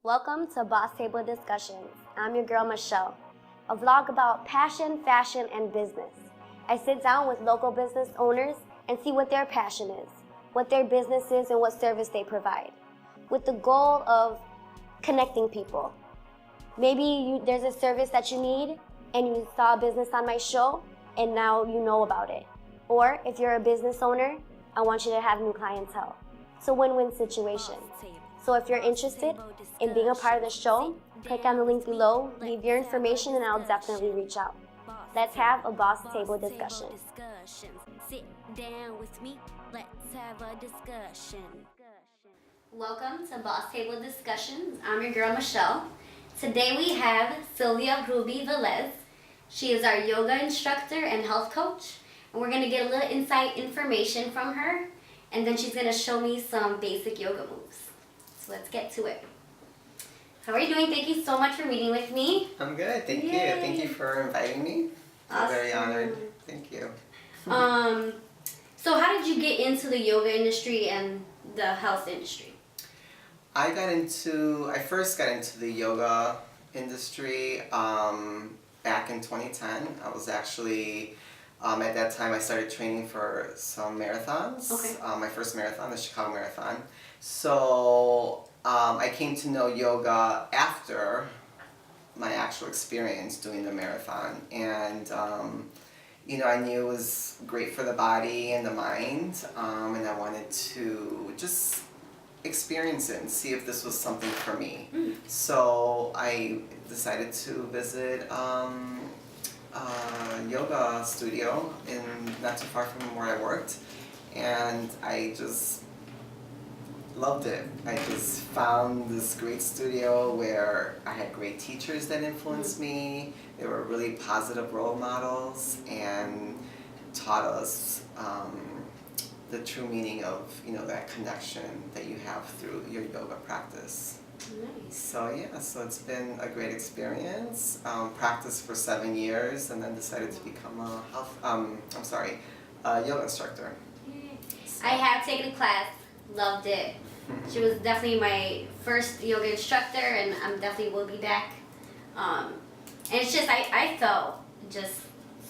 Welcome to Boss Table Discussions. I'm your girl Michelle, a vlog about passion, fashion, and business. I sit down with local business owners and see what their passion is, what their business is, and what service they provide, with the goal of connecting people. Maybe there's a service that you need and you saw a business on my show and now you know about it. Or if you're a business owner, I want you to have new clientele. It's a win-win situation. So if you're interested in being a part of the show, click on the link below, leave your information, and I'll definitely reach out. Let's have a Boss Table discussion. Sit down with me, let's have a discussion. Welcome to Boss Table Discussions. I'm your girl Michelle. Today we have Sylvia Velez. She is our yoga instructor and health coach, and we're going to get a little insight information from her, and then she's going to show me some basic yoga moves. So let's get to it. How are you doing? Thank you so much for meeting with me. I'm good, thank Yay. you. Thank you for inviting me. I'm very honored. Thank you. So how did you get into the yoga industry and the health industry? I first got into the yoga industry back in 2010. I was actually, at that time I started training for some marathons. Okay. My first marathon, the Chicago Marathon. So I came to know yoga after my actual experience doing the marathon, and I knew it was great for the body and the mind, and I wanted to just experience it and see if this was something for me. So I decided to visit a yoga studio not too far from where I worked, and I just loved it. I just found this great studio where I had great teachers that influenced me. They were really positive role models and taught us the true meaning of that connection that you have through your yoga practice. Nice. So it's been a great experience. Practiced for 7 years and then decided to become a yoga instructor. I have taken a class, loved it. She was definitely my first yoga instructor, and I definitely will be back. And it's just, I felt just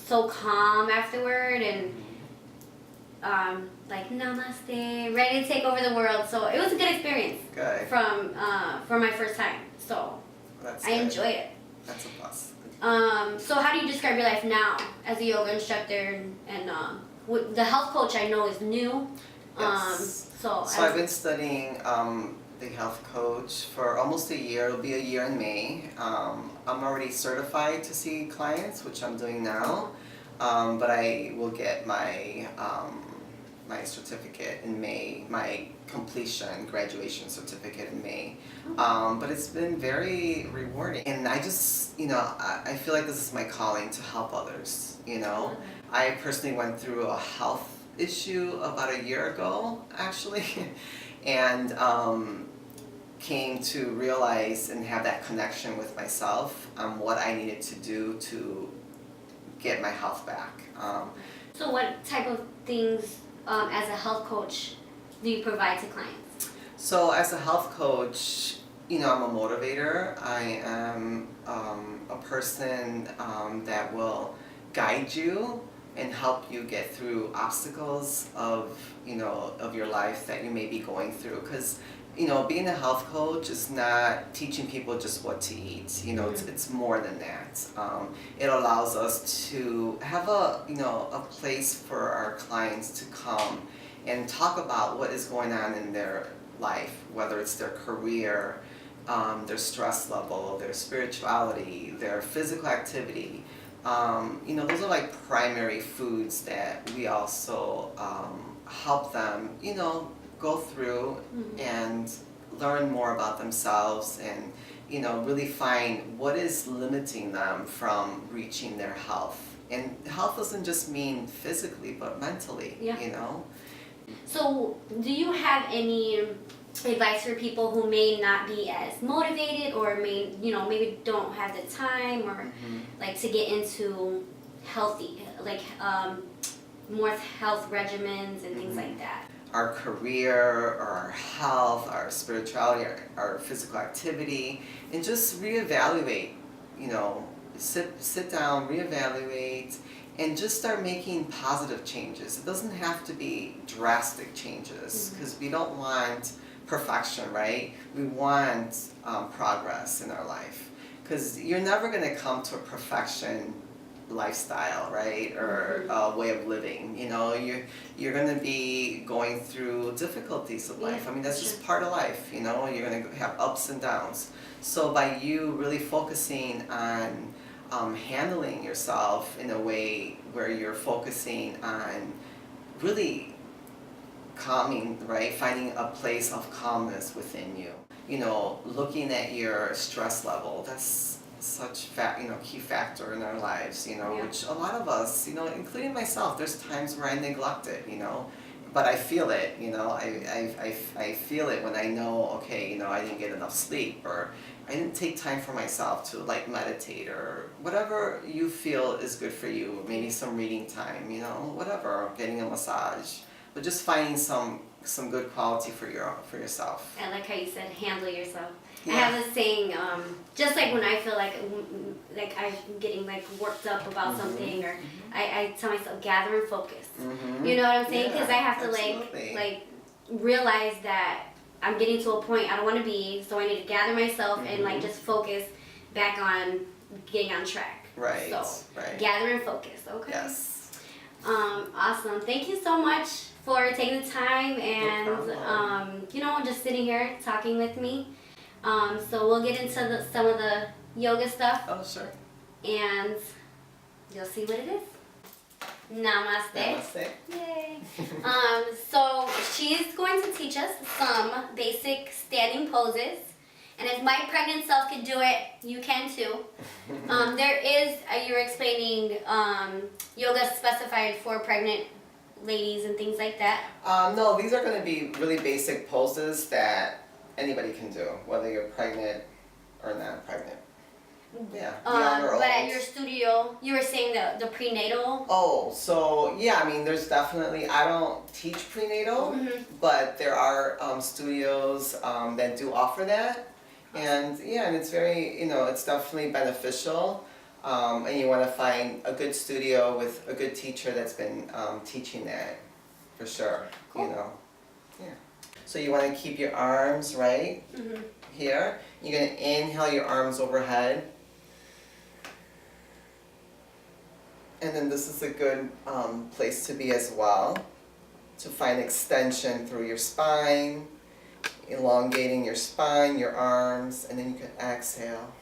so calm afterward, and like namaste, ready to take over the world. So it was a good experience. Good. For my first time. So That's I good. enjoy it. That's a plus. So how do you describe your life now as a yoga instructor and the health coach I know is new. Yes. So I've been studying the health coach for almost a year. It'll be a year in May. I'm already certified to see clients, which I'm doing now, but I will get my my certificate in May, my graduation certificate in May. But it's been very rewarding, and I just, I feel like this is my calling to help others. I personally went through a health issue about a year ago, actually, and came to realize and have that connection with myself, what I needed to do to get my health back. So what type of things as a health coach do you provide to clients? So as a health coach, I'm a motivator. I am a person that will guide you and help you get through obstacles of your life that you may be going through. Because being a health coach is not teaching people just what to eat. It's more than that. It allows us to have a place for our clients to come and talk about what is going on in their life, whether it's their career, their stress level, their spirituality, their physical activity. Those are like primary foods that we also help them, go through and learn more about themselves and, really find what is limiting them from reaching their health. And health doesn't just mean physically, but mentally, So do you have any advice for people who may not be as motivated or maybe don't have the time or like to get into healthy, like more health regimens and things like that? our career or our health, our spirituality, our physical activity, and just reevaluate, you know, sit down, reevaluate, and just start making positive changes. It doesn't have to be drastic changes, because we don't want perfection, right? We want progress in our life, because you're never going to come to a perfection lifestyle, right, or way of living. You know, you're going to be going through difficulties of life. I mean, that's just part of life. You know, you're going to have ups and downs. So by you really focusing on handling yourself in a way where you're focusing on really calming, right? Finding a place of calmness within you. You know, looking at your stress level, that's such key factor in our lives, you know, which a lot of us, you know, including myself, there's times where I neglect it, you know, but I feel it, you know, I feel it when I know, okay, you know, I didn't get enough sleep, or I didn't take time for myself to like meditate, or whatever you feel is good for you, maybe some reading time, you know, whatever, getting a massage, but just finding some good quality for yourself. I like how you said handle yourself. Yeah. I have a saying, just like when I feel like I'm getting like worked up about something, or I tell myself gather and focus. You know what I'm saying? Because I have to like realize that I'm getting to a point I don't want to be, so I need to gather myself and like just focus back on getting on track. Right. So right. gather and focus. Okay. Yes. Awesome. Thank you so much for taking the time and you know, just sitting here talking with me. So we'll get into some of the yoga stuff. Oh, sure. And you'll see what it is. Namaste. Namaste. Yay. So she's going to teach us some basic standing poses. And if my pregnant self can do it, you can too. There is, you were explaining, yoga specified for pregnant ladies and things like that. No, these are going to be really basic poses that anybody can do, whether you're pregnant or not pregnant. Yeah, young or old. But at your studio, you were saying the prenatal. Oh, so yeah, I mean, there's definitely, I don't teach prenatal, but there are studios that do offer that. And yeah, and it's very, you know, it's definitely beneficial. And you want to find a good studio with a good teacher that's been teaching that, for sure. Cool. You know, yeah. So you want to keep your arms right here. You're going to inhale your arms overhead. And then this is a good place to be as well, to find extension through your spine, elongating your spine, your arms, and then you can exhale.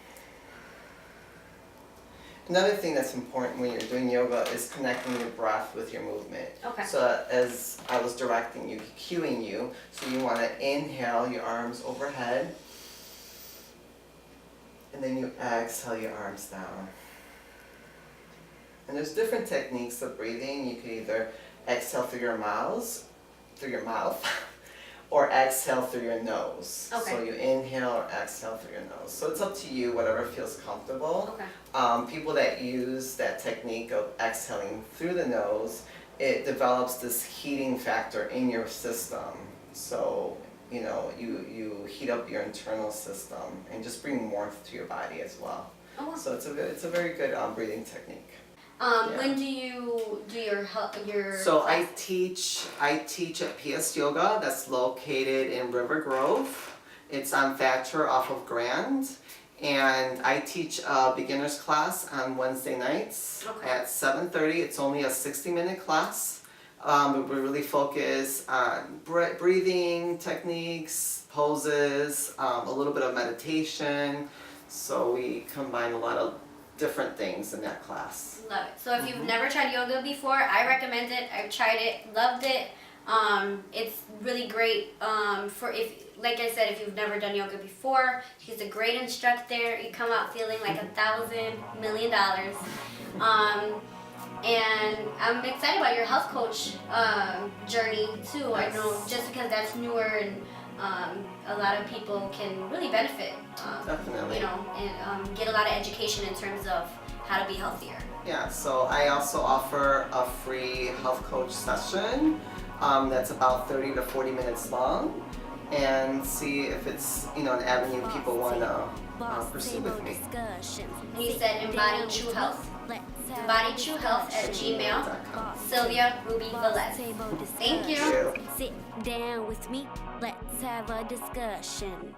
Another thing that's important when you're doing yoga is connecting your breath with your movement. Okay. So as I was directing you, cueing you, so you want to inhale your arms overhead, and then you exhale your arms down. And there's different techniques of breathing. You can either exhale through your mouth, or exhale through your nose. Okay. So you inhale or exhale through your nose. So it's up to you, whatever feels comfortable. Okay. People that use that technique of exhaling through the nose, it develops this heating factor in your system. So, you know, you heat up your internal system and just bring warmth to your body as well. Oh, wow. So it's a very good breathing technique. When do you do your So class? I teach at PS Yoga, that's located in River Grove. It's on Thatcher off of Grand. And I teach a beginner's class on Wednesday nights at 7:30. It's only a 60-minute class. We really focus on breathing techniques, poses, a little bit of meditation. So we combine a lot of different things in that class. Love it. So if you've never tried yoga before, I recommend it. I've tried it, loved it. It's really great for like I said, if you've never done yoga before. She's a great instructor. You come out feeling like $1,000 million. And I'm excited about your health coach journey too. Yes. I know just because that's newer and a lot of people can really benefit. Definitely. You know, and get a lot of education in terms of how to be healthier. Yeah, so I also offer a free health coach session that's about 30 to 40 minutes long, and see if it's an avenue people want to pursue with me. He said embody true health. Embody true health at gmail. Sylvia Velez. Thank you. Sit down with me, let's have a discussion.